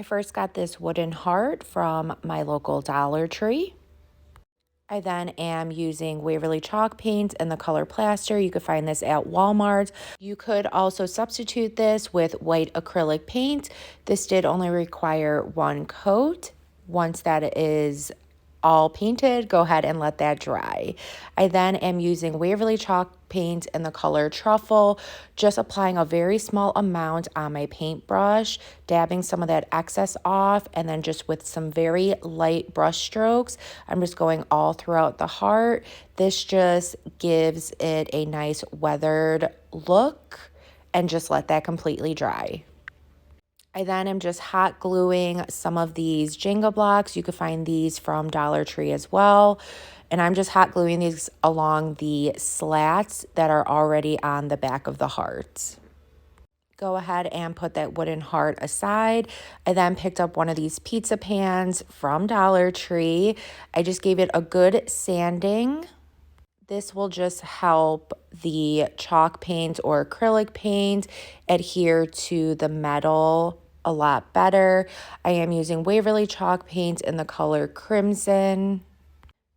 I first got this wooden heart from my local Dollar Tree. I then am using Waverly chalk paint in the color plaster. You could find this at Walmart. You could also substitute this with white acrylic paint. This did only require one coat. Once that is all painted, go ahead and let that dry. I then am using Waverly chalk paint in the color truffle, just applying a very small amount on my paintbrush, dabbing some of that excess off, and then just with some very light brush strokes, I'm just going all throughout the heart. This just gives it a nice weathered look, and just let that completely dry. I then am just hot gluing some of these Jenga blocks. You could find these from Dollar Tree as well. And I'm just hot gluing these along the slats that are already on the back of the heart. Go ahead and put that wooden heart aside. I then picked up one of these pizza pans from Dollar Tree. I just gave it a good sanding. This will just help the chalk paint or acrylic paint adhere to the metal a lot better. I am using Waverly chalk paint in the color crimson.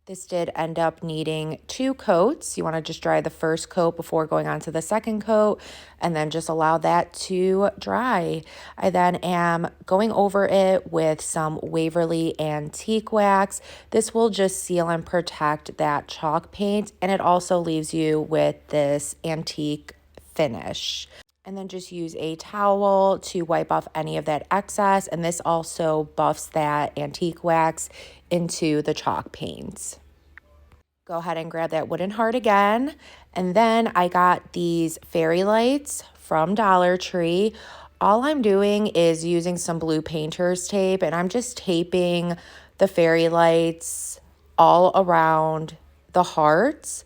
This did end up needing 2 coats. You want to just dry the first coat before going on to the second coat, and then just allow that to dry. I then am going over it with some Waverly Antique Wax. This will just seal and protect that chalk paint, and it also leaves you with this antique finish. And then just use a towel to wipe off any of that excess. And this also buffs that antique wax into the chalk paint. Go ahead and grab that wooden heart again. And then I got these fairy lights from Dollar Tree. All I'm doing is using some blue painter's tape, and I'm just taping the fairy lights all around the hearts.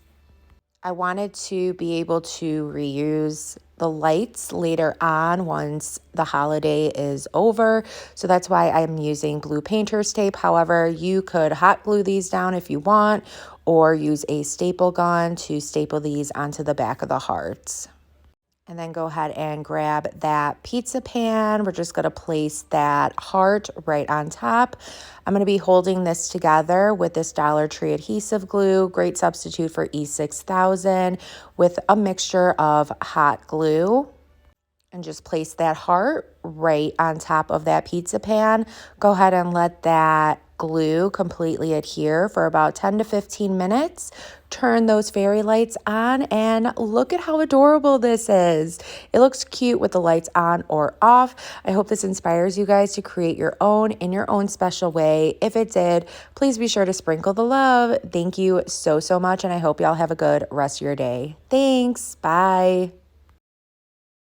I wanted to be able to reuse the lights later on once the holiday is over. So that's why I'm using blue painter's tape. However, you could hot glue these down if you want, or use a staple gun to staple these onto the back of the hearts. And then go ahead and grab that pizza pan. We're just going to place that heart right on top. I'm going to be holding this together with this Dollar Tree adhesive glue. Great substitute for E6000 with a mixture of hot glue. And just place that heart right on top of that pizza pan. Go ahead and let that glue completely adhere for about 10 to 15 minutes. Turn those fairy lights on, and look at how adorable this is. It looks cute with the lights on or off. I hope this inspires you guys to create your own in your own special way. If it did, please be sure to sprinkle the love. Thank you so much, and I hope y'all have a good rest of your day. Thanks. Bye.